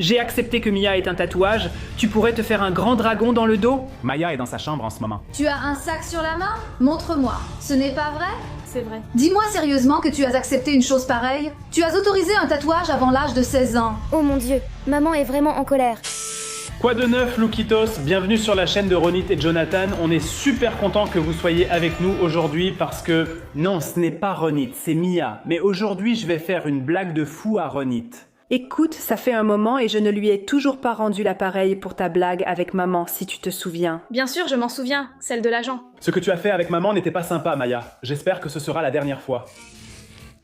J'ai accepté que Mia ait un tatouage. Tu pourrais te faire un grand dragon dans le dos? Maya est dans sa chambre en ce moment. Tu as un sac sur la main? Montre-moi. Ce n'est pas vrai? C'est vrai. Dis-moi sérieusement que tu as accepté une chose pareille? Tu as autorisé un tatouage avant l'âge de 16 ans. Oh mon dieu, maman est vraiment en colère. Quoi de neuf, Loukitos? Bienvenue sur la chaîne de Ronit et Jonathan. On est super content que vous soyez avec nous aujourd'hui parce que... Non, ce n'est pas Ronit, c'est Mia. Mais aujourd'hui, je vais faire une blague de fou à Ronit. Écoute, ça fait un moment et je ne lui ai toujours pas rendu l'appareil pour ta blague avec maman, si tu te souviens. Bien sûr, je m'en souviens, celle de l'agent. Ce que tu as fait avec maman n'était pas sympa, Maya. J'espère que ce sera la dernière fois.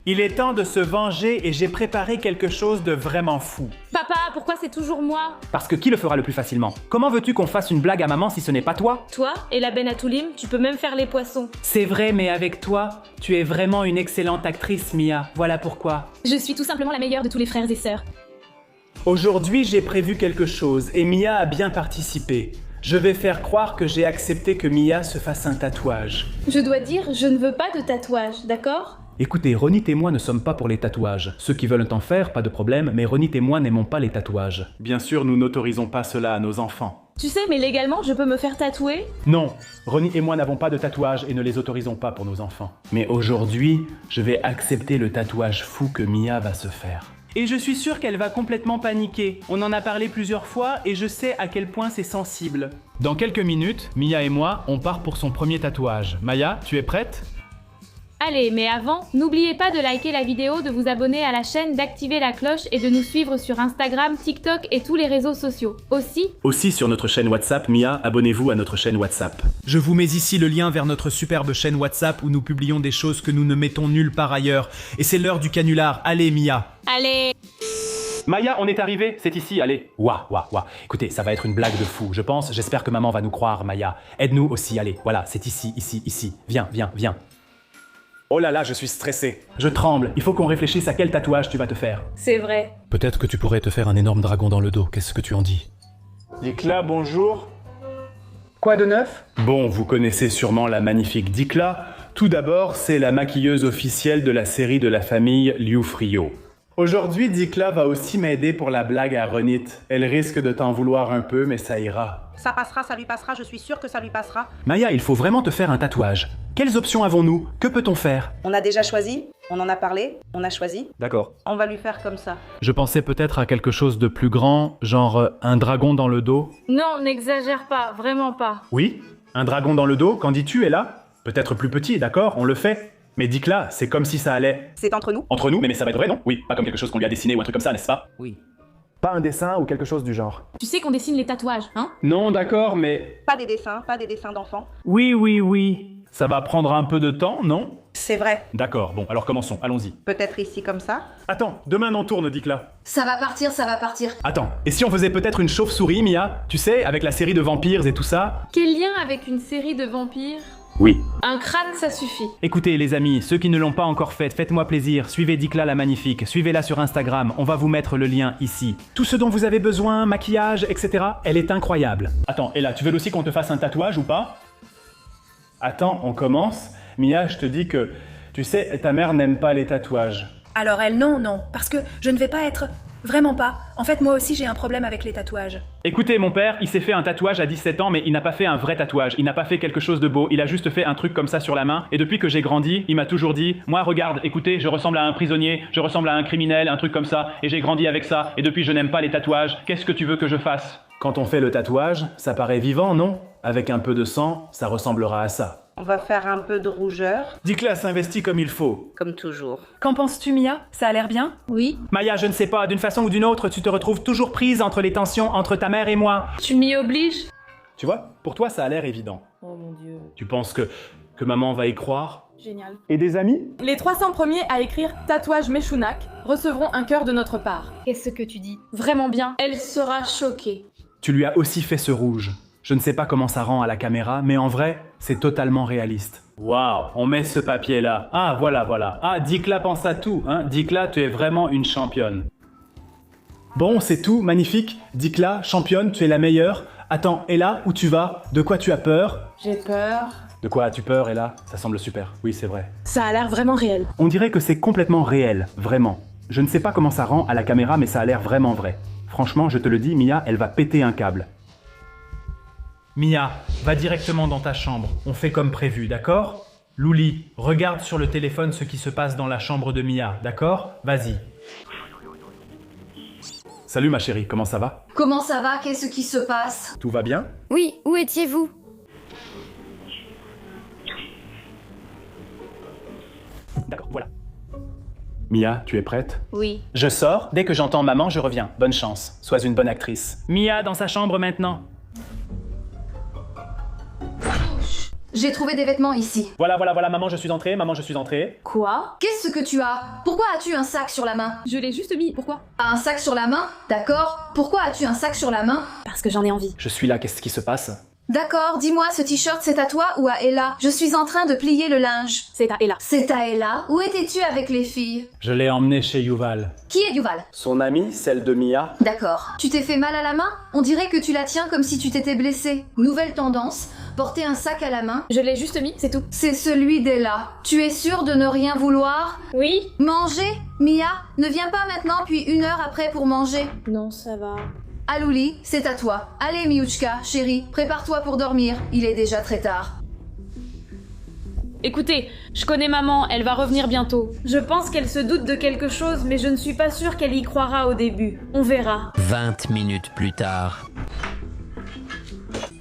Il est temps de se venger et j'ai préparé quelque chose de vraiment fou. Papa, pourquoi c'est toujours moi? Parce que qui le fera le plus facilement? Comment veux-tu qu'on fasse une blague à maman si ce n'est pas toi? Toi et la Ben Atoulim, tu peux même faire les poissons. C'est vrai, mais avec toi, tu es vraiment une excellente actrice, Mia. Voilà pourquoi. Je suis tout simplement la meilleure de tous les frères et sœurs. Aujourd'hui, j'ai prévu quelque chose et Mia a bien participé. Je vais faire croire que j'ai accepté que Mia se fasse un tatouage. Je dois dire, je ne veux pas de tatouage, d'accord? Écoutez, Ronit et moi ne sommes pas pour les tatouages. Ceux qui veulent en faire, pas de problème, mais Ronit et moi n'aimons pas les tatouages. Bien sûr, nous n'autorisons pas cela à nos enfants. Tu sais, mais légalement, je peux me faire tatouer? Non, Ronit et moi n'avons pas de tatouages et ne les autorisons pas pour nos enfants. Mais aujourd'hui, je vais accepter le tatouage fou que Mia va se faire. Et je suis sûre qu'elle va complètement paniquer. On en a parlé plusieurs fois et je sais à quel point c'est sensible. Dans quelques minutes, Mia et moi, on part pour son premier tatouage. Maya, tu es prête? Allez, mais avant, n'oubliez pas de liker la vidéo, de vous abonner à la chaîne, d'activer la cloche et de nous suivre sur Instagram, TikTok et tous les réseaux sociaux. Aussi sur notre chaîne WhatsApp, Mia, abonnez-vous à notre chaîne WhatsApp. Je vous mets ici le lien vers notre superbe chaîne WhatsApp où nous publions des choses que nous ne mettons nulle part ailleurs. Et c'est l'heure du canular. Allez, Mia. Allez! Maya, on est arrivé, c'est ici, allez. Ouah. Écoutez, ça va être une blague de fou, je pense. J'espère que maman va nous croire, Maya. Aide-nous aussi, allez. Voilà, c'est ici. Viens. Oh là là, je suis stressé. Je tremble. Il faut qu'on réfléchisse à quel tatouage tu vas te faire. C'est vrai. Peut-être que tu pourrais te faire un énorme dragon dans le dos. Qu'est-ce que tu en dis? Dikla, bonjour. Quoi de neuf? Bon, vous connaissez sûrement la magnifique Dikla. Tout d'abord, c'est la maquilleuse officielle de la série de la famille Liu Frio. Aujourd'hui, Dikla va aussi m'aider pour la blague à Ronit. Elle risque de t'en vouloir un peu, mais ça ira. Ça passera, ça lui passera, je suis sûre que ça lui passera. Maya, il faut vraiment te faire un tatouage. Quelles options avons-nous? Que peut-on faire? On a déjà choisi, on en a parlé, on a choisi. D'accord. On va lui faire comme ça. Je pensais peut-être à quelque chose de plus grand, genre un dragon dans le dos. Non, n'exagère pas, vraiment pas. Oui? Un dragon dans le dos, qu'en dis-tu, Ella? Peut-être plus petit, d'accord, on le fait. Mais Dikla, c'est comme si ça allait... C'est entre nous? Entre nous, mais ça va être vrai, non? Oui, pas comme quelque chose qu'on lui a dessiné ou un truc comme ça, n'est-ce pas? Oui. Pas un dessin ou quelque chose du genre. Tu sais qu'on dessine les tatouages, hein? Non, d'accord, mais... Pas des dessins d'enfants. Oui. Ça va prendre un peu de temps, non? C'est vrai. D'accord, bon, alors commençons, allons-y. Peut-être ici comme ça? Attends, demain on tourne, Dikla. Ça va partir. Attends, et si on faisait peut-être une chauve-souris, Mia? Tu sais, avec la série de vampires et tout ça? Quel lien avec une série de vampires? Oui. Un crâne, ça suffit. Écoutez les amis, ceux qui ne l'ont pas encore fait, faites-moi plaisir, suivez Dikla la magnifique, suivez-la sur Instagram, on va vous mettre le lien ici. Tout ce dont vous avez besoin, maquillage, etc., elle est incroyable. Attends, Ella, tu veux aussi qu'on te fasse un tatouage ou pas? Attends, on commence. Mia, je te dis que, tu sais, ta mère n'aime pas les tatouages. Alors elle, non, parce que je ne vais pas être... Vraiment pas. En fait, moi aussi, j'ai un problème avec les tatouages. Écoutez, mon père, il s'est fait un tatouage à 17 ans, mais il n'a pas fait un vrai tatouage. Il n'a pas fait quelque chose de beau. Il a juste fait un truc comme ça sur la main. Et depuis que j'ai grandi, il m'a toujours dit « Moi, regarde, écoutez, je ressemble à un prisonnier, je ressemble à un criminel, un truc comme ça. Et j'ai grandi avec ça. Et depuis, je n'aime pas les tatouages. Qu'est-ce que tu veux que je fasse ?» Quand on fait le tatouage, ça paraît vivant, non? Avec un peu de sang, ça ressemblera à ça. On va faire un peu de rougeur, Dikla s'investit comme il faut. comme toujours. Qu'en penses-tu, Mia? Ça a l'air bien? Oui. Maya, je ne sais pas, d'une façon ou d'une autre, tu te retrouves toujours prise entre les tensions entre ta mère et moi. Tu m'y obliges? Tu vois, pour toi, ça a l'air évident. Oh mon dieu. Tu penses que maman va y croire? Génial. Et des amis? Les 300 premiers à écrire tatouage Meshunak recevront un cœur de notre part. Qu'est-ce que tu dis? Vraiment bien. Elle sera choquée. Tu lui as aussi fait ce rouge. Je ne sais pas comment ça rend à la caméra, mais en vrai, c'est totalement réaliste. Waouh, on met ce papier-là. Ah, voilà. Ah, Dikla pense à tout, hein. Dikla, tu es vraiment une championne. Bon, c'est tout, magnifique. Dikla, championne, tu es la meilleure. Attends, Ella, où tu vas? De quoi tu as peur? J'ai peur. De quoi as-tu peur, Ella? Ça semble super. Oui, c'est vrai. Ça a l'air vraiment réel. On dirait que c'est complètement réel, vraiment. Je ne sais pas comment ça rend à la caméra, mais ça a l'air vraiment vrai. Franchement, je te le dis, Mia, elle va péter un câble. Mia, va directement dans ta chambre. On fait comme prévu, d'accord? Louli, regarde sur le téléphone ce qui se passe dans la chambre de Mia, d'accord? Vas-y. Salut ma chérie, comment ça va? Comment ça va? Qu'est-ce qui se passe? Tout va bien? Oui, où étiez-vous? D'accord, voilà. Mia, tu es prête? Oui. Je sors, dès que j'entends maman, je reviens. Bonne chance, sois une bonne actrice. Mia dans sa chambre maintenant. J'ai trouvé des vêtements ici. Voilà, maman, je suis entrée. Quoi? Qu'est-ce que tu as? Pourquoi as-tu un sac sur la main? Je l'ai juste mis, pourquoi? Un sac sur la main? D'accord. Pourquoi as-tu un sac sur la main? Parce que j'en ai envie. Je suis là, qu'est-ce qui se passe? D'accord, dis-moi, ce t-shirt c'est à toi ou à Ella? Je suis en train de plier le linge. C'est à Ella. C'est à Ella? Où étais-tu avec les filles? Je l'ai emmené chez Yuval. Qui est Yuval? Son amie, celle de Mia. D'accord. Tu t'es fait mal à la main? On dirait que tu la tiens comme si tu t'étais blessé. Nouvelle tendance, porter un sac à la main. Je l'ai juste mis, c'est tout. C'est celui d'Ella. Tu es sûre de ne rien vouloir? Oui? Manger? Mia, ne viens pas maintenant puis 1 heure après pour manger. Non, ça va. Alouli, c'est à toi. Allez Miouchka, chérie, prépare-toi pour dormir. Il est déjà très tard. Écoutez, je connais maman, elle va revenir bientôt. Je pense qu'elle se doute de quelque chose, mais je ne suis pas sûre qu'elle y croira au début. On verra. 20 minutes plus tard.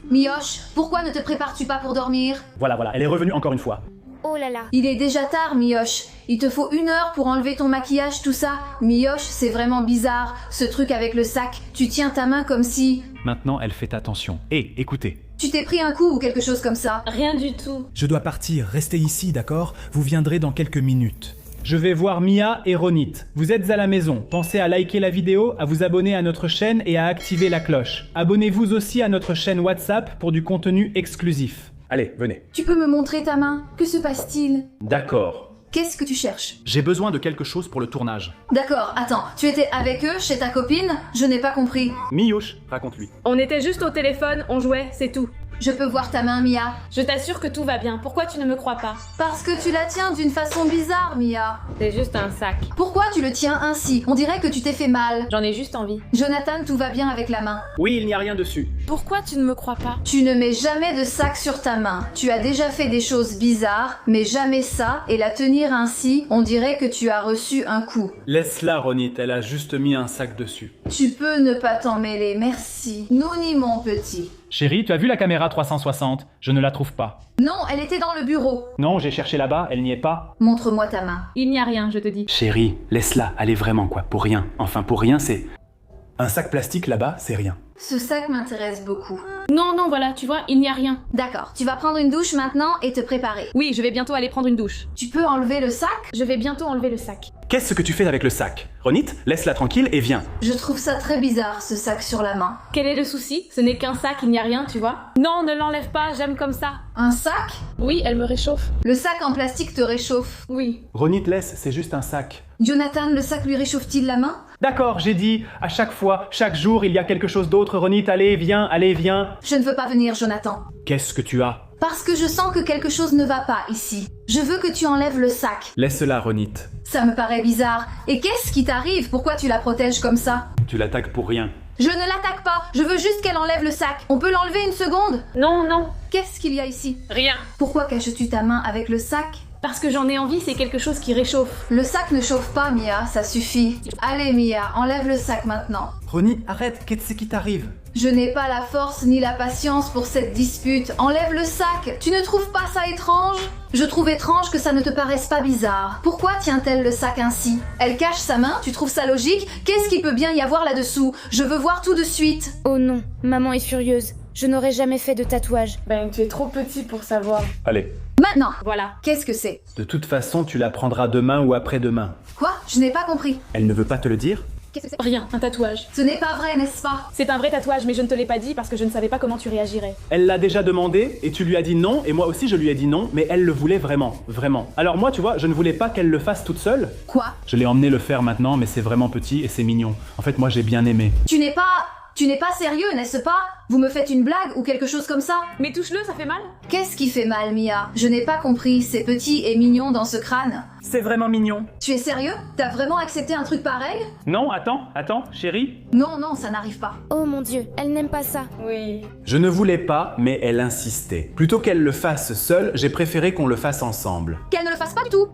Mioche, pourquoi ne te prépares-tu pas pour dormir? Voilà, elle est revenue encore une fois. Oh là là. Il est déjà tard, Mioche. Il te faut 1 heure pour enlever ton maquillage, tout ça. Mioche, c'est vraiment bizarre. Ce truc avec le sac, tu tiens ta main comme si... Maintenant, elle fait attention. Hé, écoutez. Tu t'es pris un coup ou quelque chose comme ça. Rien du tout. Je dois partir, restez ici, d'accord? Vous viendrez dans quelques minutes. Je vais voir Mia et Ronit. Vous êtes à la maison. Pensez à liker la vidéo, à vous abonner à notre chaîne et à activer la cloche. Abonnez-vous aussi à notre chaîne WhatsApp pour du contenu exclusif. Allez, venez. Tu peux me montrer ta main? Que se passe-t-il? D'accord. Qu'est-ce que tu cherches? J'ai besoin de quelque chose pour le tournage. D'accord, attends. Tu étais avec eux, chez ta copine? Je n'ai pas compris. Miouche, raconte-lui. On était juste au téléphone, on jouait, c'est tout. Je peux voir ta main, Mia? Je t'assure que tout va bien, pourquoi tu ne me crois pas? Parce que tu la tiens d'une façon bizarre, Mia. C'est juste un sac. Pourquoi tu le tiens ainsi? On dirait que tu t'es fait mal. J'en ai juste envie. Jonathan, tout va bien avec la main? Oui, il n'y a rien dessus. Pourquoi tu ne me crois pas? Tu ne mets jamais de sac sur ta main. Tu as déjà fait des choses bizarres, mais jamais ça, et la tenir ainsi, on dirait que tu as reçu un coup. Laisse-la, Ronit, elle a juste mis un sac dessus. Tu peux ne pas t'en mêler, merci. Noni, mon petit. Chérie, tu as vu la caméra 360? Je ne la trouve pas. Non, elle était dans le bureau. Non, j'ai cherché là-bas, elle n'y est pas. Montre-moi ta main. Il n'y a rien, je te dis. Chérie, laisse-la, allez vraiment quoi, pour rien. Enfin, pour rien, c'est... Un sac plastique là-bas, c'est rien. Ce sac m'intéresse beaucoup. Non, voilà, tu vois, il n'y a rien. D'accord, tu vas prendre une douche maintenant et te préparer. Oui, je vais bientôt aller prendre une douche. Tu peux enlever le sac? Je vais bientôt enlever le sac. Qu'est-ce que tu fais avec le sac? Ronit, laisse-la tranquille et viens. Je trouve ça très bizarre, ce sac sur la main. Quel est le souci? Ce n'est qu'un sac, il n'y a rien, tu vois. Non, ne l'enlève pas, j'aime comme ça. Un sac? Oui, elle me réchauffe. Le sac en plastique te réchauffe. Oui. Ronit, laisse, c'est juste un sac. Jonathan, le sac lui réchauffe-t-il la main? D'accord, j'ai dit, à chaque fois, chaque jour, il y a quelque chose d'autre. Ronit, allez, viens. Je ne veux pas venir, Jonathan. Qu'est-ce que tu as? Parce que je sens que quelque chose ne va pas ici. Je veux que tu enlèves le sac. Laisse-la, Ronit. Ça me paraît bizarre. Et qu'est-ce qui t'arrive? Pourquoi tu la protèges comme ça? Tu l'attaques pour rien. Je ne l'attaque pas. Je veux juste qu'elle enlève le sac. On peut l'enlever 1 seconde? Non. Qu'est-ce qu'il y a ici? Rien. Pourquoi caches-tu ta main avec le sac? Parce que j'en ai envie, c'est quelque chose qui réchauffe. Le sac ne chauffe pas, Mia, ça suffit. Allez, Mia, enlève le sac maintenant. Ronnie, arrête, qu'est-ce qui t'arrive? Je n'ai pas la force ni la patience pour cette dispute. Enlève le sac. Tu ne trouves pas ça étrange? Je trouve étrange que ça ne te paraisse pas bizarre. Pourquoi tient-elle le sac ainsi? Elle cache sa main, tu trouves ça logique? Qu'est-ce qu'il peut bien y avoir là-dessous? Je veux voir tout de suite. Oh non, maman est furieuse. Je n'aurais jamais fait de tatouage. Ben, tu es trop petit pour savoir. Allez. Maintenant. Voilà. Qu'est-ce que c'est? De toute façon, tu la prendras demain ou après-demain. Quoi? Je n'ai pas compris. Elle ne veut pas te le dire? Qu'est-ce que c'est? Rien, un tatouage. Ce n'est pas vrai, n'est-ce pas? C'est un vrai tatouage, mais je ne te l'ai pas dit parce que je ne savais pas comment tu réagirais. Elle l'a déjà demandé et tu lui as dit non et moi aussi je lui ai dit non, mais elle le voulait vraiment, vraiment. Alors moi, tu vois, je ne voulais pas qu'elle le fasse toute seule. Quoi? Je l'ai emmené le faire maintenant, mais c'est vraiment petit et c'est mignon. En fait, moi j'ai bien aimé. Tu n'es pas sérieux, n'est-ce pas? Vous me faites une blague ou quelque chose comme ça? Mais touche-le, ça fait mal. Qu'est-ce qui fait mal, Mia? Je n'ai pas compris, c'est petit et mignon dans ce crâne. C'est vraiment mignon. Tu es sérieux? T'as vraiment accepté un truc pareil? Non, attends, chérie. Non, non, ça n'arrive pas. Oh mon Dieu, elle n'aime pas ça. Oui. Je ne voulais pas, mais elle insistait. Plutôt qu'elle le fasse seule, j'ai préféré qu'on le fasse ensemble. Qu'elle ne le fasse pas du tout.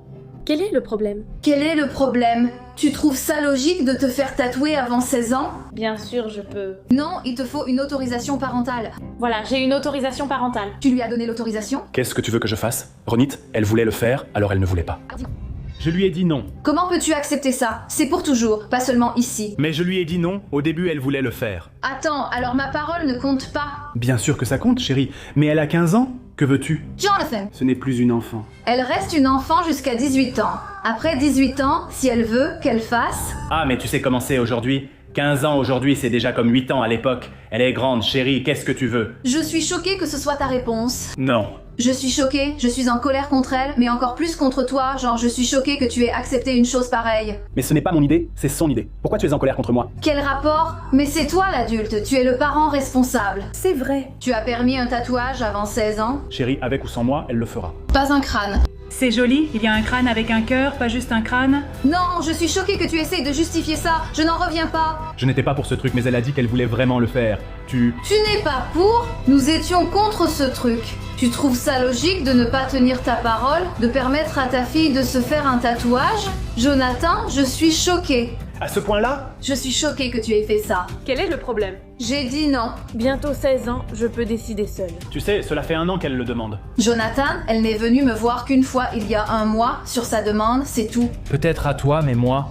Quel est le problème? Quel est le problème? Tu trouves ça logique de te faire tatouer avant 16 ans? Bien sûr, je peux. Non, il te faut une autorisation parentale. Voilà, j'ai une autorisation parentale. Tu lui as donné l'autorisation? Qu'est-ce que tu veux que je fasse? Ronit, elle voulait le faire, alors elle ne voulait pas. Je lui ai dit non. Comment peux-tu accepter ça? C'est pour toujours, pas seulement ici. Mais je lui ai dit non, au début elle voulait le faire. Attends, alors ma parole ne compte pas. Bien sûr que ça compte, chérie. Mais elle a 15 ans. Que veux-tu? Jonathan, Ce n'est plus une enfant. elle reste une enfant jusqu'à 18 ans. Après 18 ans, si elle veut, qu'elle fasse... Ah, mais tu sais comment c'est aujourd'hui? 15 ans aujourd'hui, c'est déjà comme 8 ans à l'époque. Elle est grande, chérie, qu'est-ce que tu veux? Je suis choquée que ce soit ta réponse. Non. Je suis choquée, je suis en colère contre elle, mais encore plus contre toi, genre je suis choquée que tu aies accepté une chose pareille. Mais ce n'est pas mon idée, c'est son idée. Pourquoi tu es en colère contre moi? Quel rapport? Mais c'est toi l'adulte, tu es le parent responsable. C'est vrai. Tu as permis un tatouage avant 16 ans? Chérie, avec ou sans moi, elle le fera. Pas un crâne. C'est joli, il y a un crâne avec un cœur, pas juste un crâne. Non, je suis choquée que tu essayes de justifier ça, je n'en reviens pas. Je n'étais pas pour ce truc, mais elle a dit qu'elle voulait vraiment le faire. Tu n'es pas pour? Nous étions contre ce truc. Tu trouves ça logique de ne pas tenir ta parole, de permettre à ta fille de se faire un tatouage? Jonathan, je suis choquée. À ce point-là? Je suis choquée que tu aies fait ça. Quel est le problème? J'ai dit non. Bientôt 16 ans, je peux décider seule. Tu sais, cela fait 1 an qu'elle le demande. Jonathan, elle n'est venue me voir qu'une fois il y a 1 mois sur sa demande, c'est tout. Peut-être à toi, mais moi...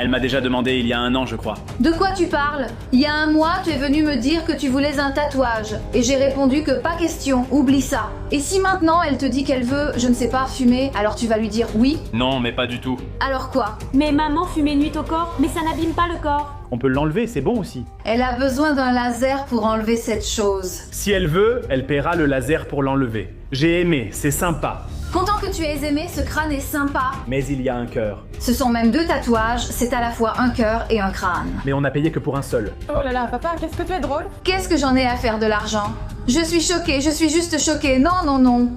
Elle m'a déjà demandé il y a 1 an, je crois. De quoi tu parles? Il y a 1 mois, tu es venu me dire que tu voulais un tatouage. Et j'ai répondu que pas question, oublie ça. Et si maintenant elle te dit qu'elle veut, je ne sais pas, fumer, alors tu vas lui dire oui? Non, mais pas du tout. Alors quoi? Mais maman fumait nuit au corps, mais ça n'abîme pas le corps. On peut l'enlever, c'est bon aussi. Elle a besoin d'un laser pour enlever cette chose. Si elle veut, elle paiera le laser pour l'enlever. J'ai aimé, c'est sympa. Content que tu aies aimé, ce crâne est sympa. Mais il y a un cœur. Ce sont même 2 tatouages, c'est à la fois un cœur et un crâne. Mais on n'a payé que pour un seul. Oh là là, papa, qu'est-ce que tu es drôle? Qu'est-ce que j'en ai à faire de l'argent? Je suis choquée, je suis juste choquée. Non, non, non.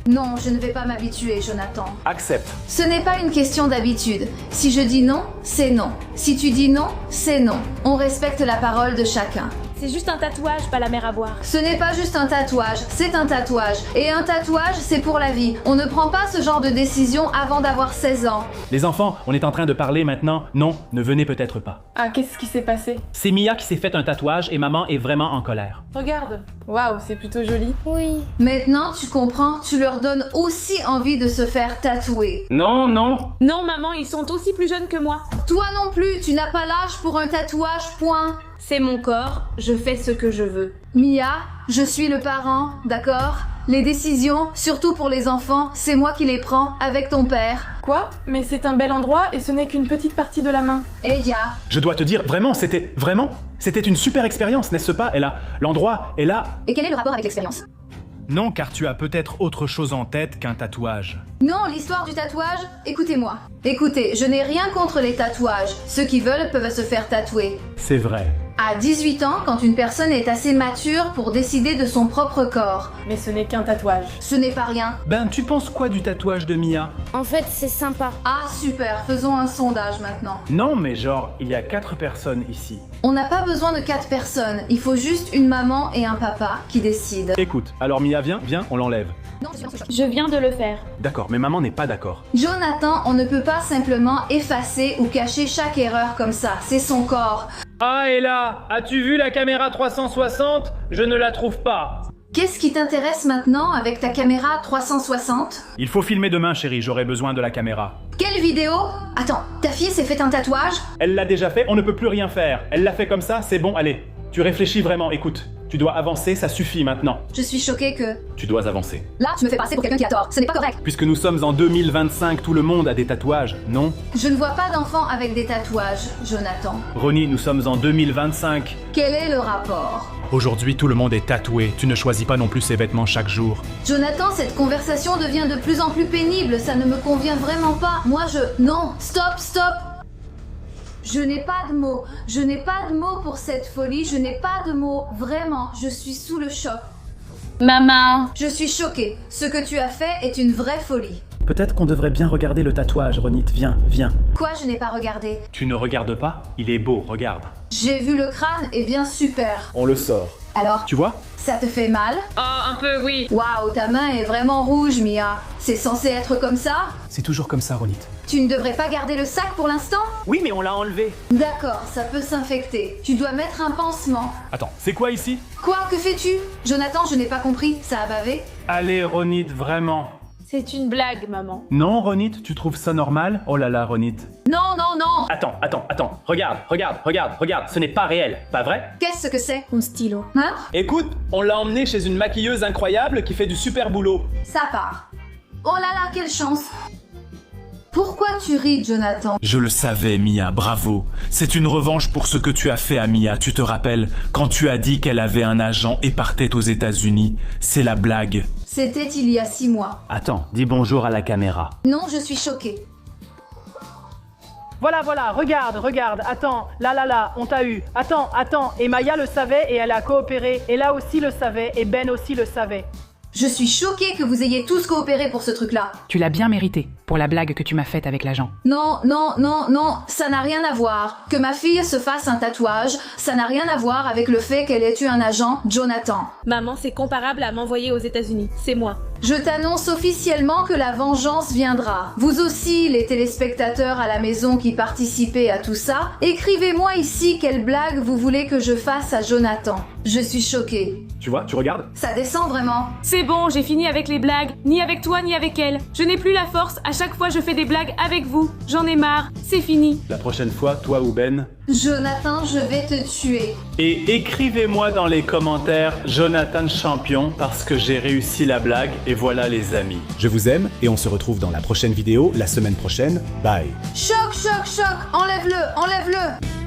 Non, je ne vais pas m'habituer, Jonathan. Accepte. Ce n'est pas une question d'habitude. Si je dis non, c'est non. Si tu dis non, c'est non. On respecte la parole de chacun. C'est juste un tatouage, pas la mer à boire. Ce n'est pas juste un tatouage, c'est un tatouage. Et un tatouage, c'est pour la vie. On ne prend pas ce genre de décision avant d'avoir 16 ans. Les enfants, on est en train de parler maintenant. Non, ne venez peut-être pas. Ah, qu'est-ce qui s'est passé? C'est Mia qui s'est fait un tatouage et maman est vraiment en colère. Regarde. Waouh, c'est plutôt joli. Oui. Maintenant, tu comprends, tu leur donnes aussi envie de se faire tatouer. Non, non. Non, maman, ils sont aussi plus jeunes que moi. Toi non plus, tu n'as pas l'âge pour un tatouage, point. C'est mon corps, je fais ce que je veux. Mia, je suis le parent, d'accord? Les décisions, surtout pour les enfants, c'est moi qui les prends avec ton père. Quoi? Mais c'est un bel endroit et ce n'est qu'une petite partie de la main. Eya. Je dois te dire, vraiment, c'était une super expérience, n'est-ce pas? L'endroit est là. Et quel est le rapport avec l'expérience? Non, car tu as peut-être autre chose en tête qu'un tatouage. Non, l'histoire du tatouage, écoutez-moi. Écoutez, je n'ai rien contre les tatouages. Ceux qui veulent peuvent se faire tatouer. C'est vrai. À 18 ans, quand une personne est assez mature pour décider de son propre corps. Mais ce n'est qu'un tatouage. Ce n'est pas rien. Ben, tu penses quoi du tatouage de Mia? En fait, c'est sympa. Ah super, faisons un sondage maintenant. Non, mais genre, il y a 4 personnes ici. On n'a pas besoin de 4 personnes, il faut juste une maman et un papa qui décident. Écoute, alors Mia, viens, on l'enlève. Non, je suis dans ce choc. Je viens de le faire. D'accord, mais maman n'est pas d'accord. Jonathan, on ne peut pas simplement effacer ou cacher chaque erreur comme ça, c'est son corps. Ah, et là, as-tu vu la caméra 360? Je ne la trouve pas. Qu'est-ce qui t'intéresse maintenant avec ta caméra 360? Il faut filmer demain, chérie, j'aurai besoin de la caméra. Quelle vidéo? Attends, ta fille s'est fait un tatouage? Elle l'a déjà fait, on ne peut plus rien faire. Elle l'a fait comme ça, c'est bon, allez. Tu réfléchis vraiment, écoute. Tu dois avancer, ça suffit maintenant. Je suis choquée que... Tu dois avancer. Là, tu me fais passer pour quelqu'un qui a tort, ce n'est pas correct. Puisque nous sommes en 2025, tout le monde a des tatouages, non? Je ne vois pas d'enfants avec des tatouages, Jonathan. Ronnie, nous sommes en 2025. Quel est le rapport? Aujourd'hui, tout le monde est tatoué. Tu ne choisis pas non plus ses vêtements chaque jour. Jonathan, cette conversation devient de plus en plus pénible, ça ne me convient vraiment pas. Moi, Non, stop, stop! Je n'ai pas de mots. Je n'ai pas de mots pour cette folie. Je n'ai pas de mots. Vraiment, je suis sous le choc. Maman. Je suis choquée. Ce que tu as fait est une vraie folie. Peut-être qu'on devrait bien regarder le tatouage, Ronit. Viens, viens. Quoi, je n'ai pas regardé? Tu ne regardes pas? Il est beau, regarde. J'ai vu le crâne et bien super. On le sort. Alors, Tu vois? ça te fait mal? Oh, un peu, oui. Waouh, ta main est vraiment rouge, Mia. C'est censé être comme ça? C'est toujours comme ça, Ronit. Tu ne devrais pas garder le sac pour l'instant? Oui, mais on l'a enlevé. D'accord, ça peut s'infecter. Tu dois mettre un pansement. Attends, c'est quoi ici? Quoi, que fais-tu? Jonathan, je n'ai pas compris. Ça a bavé? Allez, Ronit, vraiment. C'est une blague, maman. Non, Ronit, tu trouves ça normal? Oh là là, Ronit. Non, non, non! Attends. Regarde. Ce n'est pas réel, pas vrai? Qu'est-ce que c'est? Un stylo. Hein? Écoute, on l'a emmené chez une maquilleuse incroyable qui fait du super boulot. Ça part. Oh là là, quelle chance! Pourquoi tu ris, Jonathan? Je le savais, Mia, bravo. C'est une revanche pour ce que tu as fait à Mia, tu te rappelles? Quand tu as dit qu'elle avait un agent et partait aux États-Unis. C'est la blague. C'était il y a 6 mois. Attends, dis bonjour à la caméra. Non, je suis choquée. Voilà, regarde, attends, là, on t'a eu. Attends, et Maya le savait et elle a coopéré. Et là aussi le savait, et Ben aussi le savait. Je suis choquée que vous ayez tous coopéré pour ce truc-là. Tu l'as bien mérité, pour la blague que tu m'as faite avec l'agent. Non, ça n'a rien à voir. Que ma fille se fasse un tatouage, ça n'a rien à voir avec le fait qu'elle ait eu un agent, Jonathan. Maman, c'est comparable à m'envoyer aux États-Unis. C'est moi. Je t'annonce officiellement que la vengeance viendra. Vous aussi, les téléspectateurs à la maison qui participaient à tout ça, écrivez-moi ici quelle blague vous voulez que je fasse à Jonathan. Je suis choquée. Tu vois, tu regardes? Ça descend vraiment. C'est bon, j'ai fini avec les blagues. Ni avec toi, ni avec elle. Je n'ai plus la force. À chaque fois, je fais des blagues avec vous. J'en ai marre. C'est fini. La prochaine fois, toi ou Ben. Jonathan, je vais te tuer. Et écrivez-moi dans les commentaires Jonathan champion parce que j'ai réussi la blague et voilà les amis. Je vous aime et on se retrouve dans la prochaine vidéo la semaine prochaine. Bye. Choc, enlève-le.